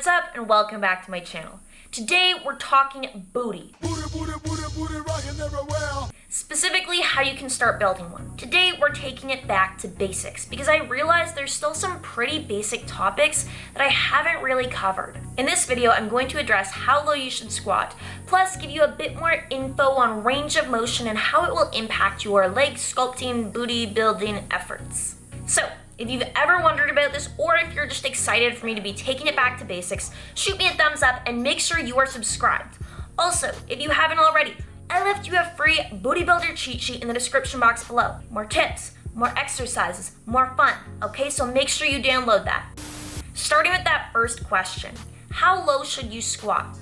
What's up and welcome back to my channel. Today we're talking booty. Specifically how you can start building one. Today we're taking it back to basics because I realized there's still some pretty basic topics that I haven't really covered. In this video I'm going to address how low you should squat, plus give you a bit more info on range of motion and how it will impact your leg sculpting, booty building efforts. So, if you've ever wondered about this, or if you're just excited for me to be taking it back to basics, shoot me a thumbs up and make sure you are subscribed. Also, if you haven't already, I left you a free booty builder cheat sheet in the description box below. More tips, more exercises, more fun, okay? So make sure you download that. Starting with that first question, how low should you squat?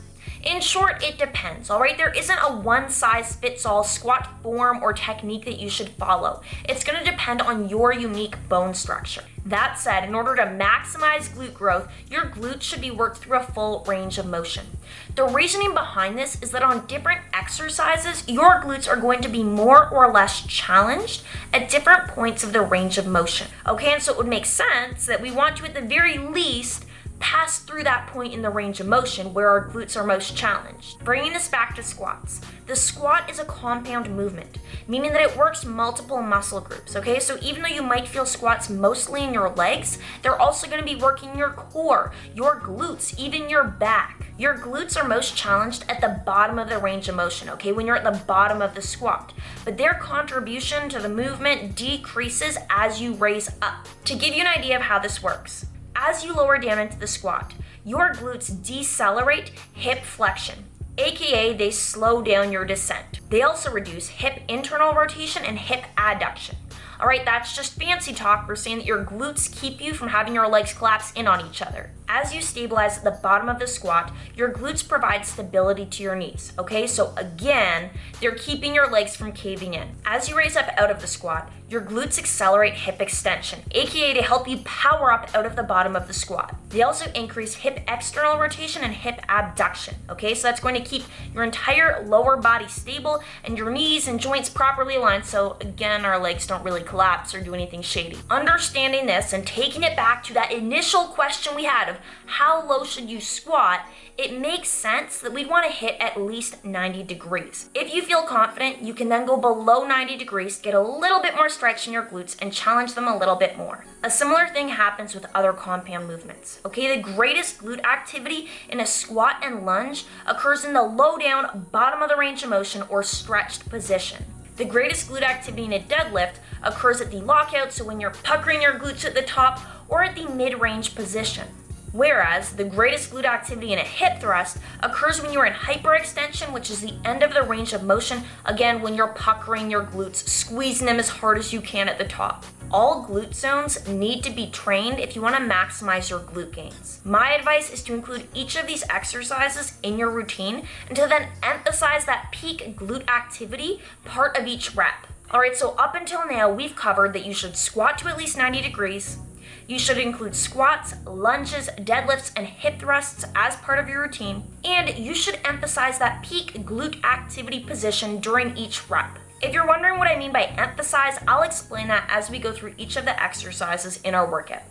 In short, it depends, all right? There isn't a one-size-fits-all squat form or technique that you should follow. It's gonna depend on your unique bone structure. That said, in order to maximize glute growth, your glutes should be worked through a full range of motion. The reasoning behind this is that on different exercises, your glutes are going to be more or less challenged at different points of the range of motion, okay? And so it would make sense that we want to, at the very least, pass through that point in the range of motion where our glutes are most challenged. Bringing this back to squats. The squat is a compound movement, meaning that it works multiple muscle groups, okay? So even though you might feel squats mostly in your legs, they're also gonna be working your core, your glutes, even your back. Your glutes are most challenged at the bottom of the range of motion, okay? When you're at the bottom of the squat. But their contribution to the movement decreases as you raise up. To give you an idea of how this works, as you lower down into the squat, your glutes decelerate hip flexion, aka they slow down your descent. They also reduce hip internal rotation and hip adduction. All right, that's just fancy talk for saying that your glutes keep you from having your legs collapse in on each other. As you stabilize at the bottom of the squat, your glutes provide stability to your knees, okay? So again, they're keeping your legs from caving in. As you raise up out of the squat, your glutes accelerate hip extension, aka to help you power up out of the bottom of the squat. They also increase hip external rotation and hip abduction, okay? So that's going to keep your entire lower body stable and your knees and joints properly aligned, so again, our legs don't really collapse or do anything shady. Understanding this and taking it back to that initial question we had of how low should you squat, it makes sense that we'd want to hit at least 90 degrees. If you feel confident, you can then go below 90 degrees, get a little bit more stretch in your glutes and challenge them a little bit more. A similar thing happens with other compound movements. Okay, the greatest glute activity in a squat and lunge occurs in the low down, bottom of the range of motion or stretched position. The greatest glute activity in a deadlift occurs at the lockout, so when you're puckering your glutes at the top or at the mid-range position. Whereas the greatest glute activity in a hip thrust occurs when you're in hyperextension, which is the end of the range of motion, again when you're puckering your glutes, squeezing them as hard as you can at the top. All glute zones need to be trained if you want to maximize your glute gains. My advice is to include each of these exercises in your routine and to then emphasize that peak glute activity part of each rep. Alright, so up until now we've covered that you should squat to at least 90 degrees. You should include squats, lunges, deadlifts, and hip thrusts as part of your routine, and you should emphasize that peak glute activity position during each rep. If you're wondering what I mean by emphasize, I'll explain that as we go through each of the exercises in our workout.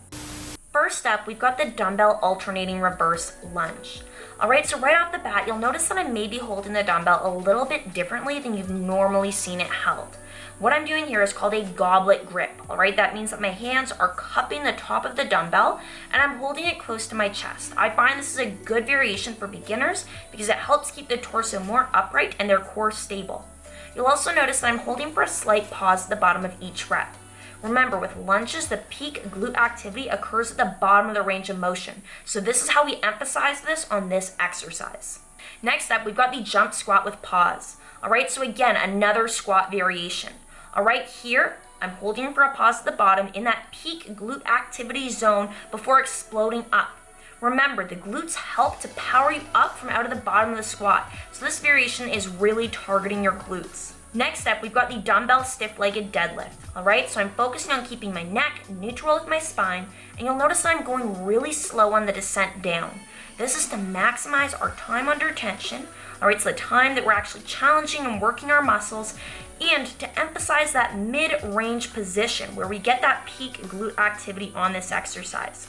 First up, we've got the dumbbell alternating reverse lunge. Alright, so right off the bat, you'll notice that I may be holding the dumbbell a little bit differently than you've normally seen it held. What I'm doing here is called a goblet grip, alright? That means that my hands are cupping the top of the dumbbell and I'm holding it close to my chest. I find this is a good variation for beginners because it helps keep the torso more upright and their core stable. You'll also notice that I'm holding for a slight pause at the bottom of each rep. Remember, with lunges, the peak glute activity occurs at the bottom of the range of motion. So this is how we emphasize this on this exercise. Next up, we've got the jump squat with pause. Alright, so again, another squat variation. Alright, here, I'm holding for a pause at the bottom in that peak glute activity zone before exploding up. Remember, the glutes help to power you up from out of the bottom of the squat, so this variation is really targeting your glutes. Next up, we've got the dumbbell stiff-legged deadlift. Alright, so I'm focusing on keeping my neck neutral with my spine, and you'll notice that I'm going really slow on the descent down. This is to maximize our time under tension, alright, so the time that we're actually challenging and working our muscles, and to emphasize that mid-range position where we get that peak glute activity on this exercise.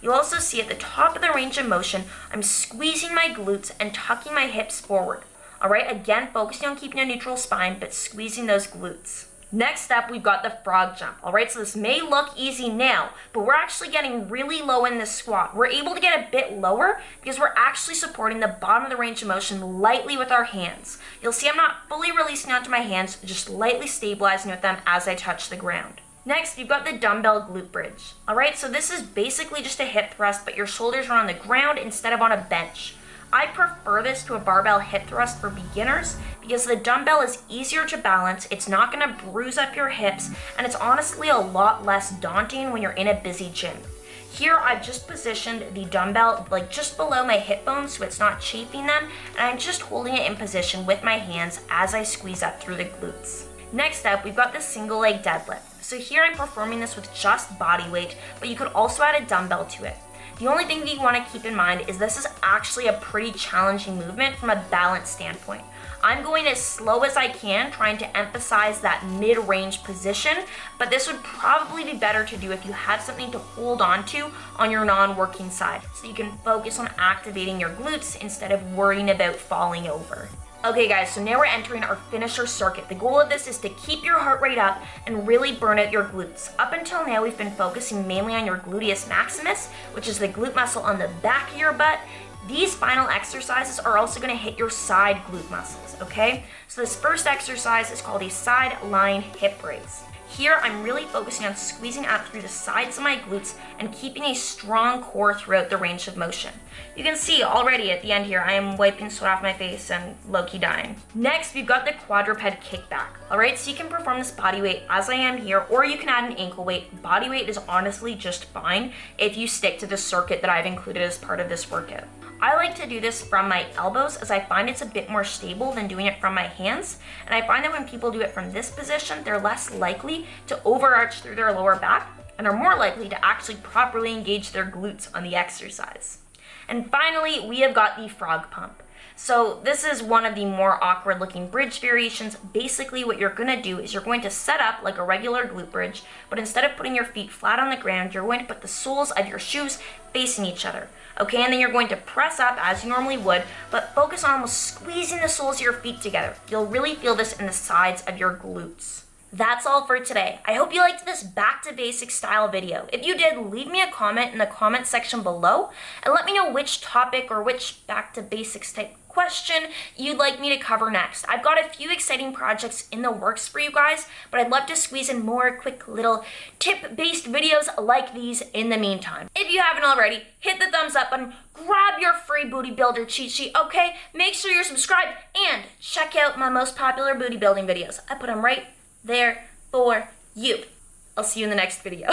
You'll also see at the top of the range of motion, I'm squeezing my glutes and tucking my hips forward. All right, again, focusing on keeping a neutral spine, but squeezing those glutes. Next up, we've got the frog jump. All right, so this may look easy now, but we're actually getting really low in this squat. We're able to get a bit lower because we're actually supporting the bottom of the range of motion lightly with our hands. You'll see I'm not fully releasing onto my hands, just lightly stabilizing with them as I touch the ground. Next, you've got the dumbbell glute bridge. All right, so this is basically just a hip thrust, but your shoulders are on the ground instead of on a bench. I prefer this to a barbell hip thrust for beginners because the dumbbell is easier to balance, it's not going to bruise up your hips, and it's honestly a lot less daunting when you're in a busy gym. Here I've just positioned the dumbbell like just below my hip bones so it's not chafing them, and I'm just holding it in position with my hands as I squeeze up through the glutes. Next up, we've got the single leg deadlift. So here I'm performing this with just body weight, but you could also add a dumbbell to it. The only thing that you want to keep in mind is this is actually a pretty challenging movement from a balance standpoint. I'm going as slow as I can, trying to emphasize that mid-range position, but this would probably be better to do if you had something to hold on to on your non-working side, so you can focus on activating your glutes instead of worrying about falling over. Okay guys, so now we're entering our finisher circuit. The goal of this is to keep your heart rate up and really burn out your glutes. Up until now, we've been focusing mainly on your gluteus maximus, which is the glute muscle on the back of your butt. These final exercises are also going to hit your side glute muscles, okay? So this first exercise is called a side lying hip raise. Here, I'm really focusing on squeezing out through the sides of my glutes and keeping a strong core throughout the range of motion. You can see already at the end here, I am wiping sweat off my face and low-key dying. Next, we've got the quadruped kickback. All right, so you can perform this body weight as I am here, or you can add an ankle weight. Body weight is honestly just fine if you stick to the circuit that I've included as part of this workout. I like to do this from my elbows as I find it's a bit more stable than doing it from my hands. And I find that when people do it from this position, they're less likely to overarch through their lower back and are more likely to actually properly engage their glutes on the exercise. And finally, we have got the frog pump. So this is one of the more awkward looking bridge variations. Basically what you're gonna do is you're going to set up like a regular glute bridge, but instead of putting your feet flat on the ground, you're going to put the soles of your shoes facing each other. Okay, and then you're going to press up as you normally would, but focus on almost squeezing the soles of your feet together. You'll really feel this in the sides of your glutes. That's all for today. I hope you liked this back to basics style video. If you did, leave me a comment in the comment section below and let me know which topic or which back to basics type question you'd like me to cover next. I've got a few exciting projects in the works for you guys, but I'd love to squeeze in more quick little tip-based videos like these in the meantime. If you haven't already, hit the thumbs up button, grab your free booty builder cheat sheet, okay? Make sure you're subscribed and check out my most popular booty building videos. I put them right there for you. I'll see you in the next video.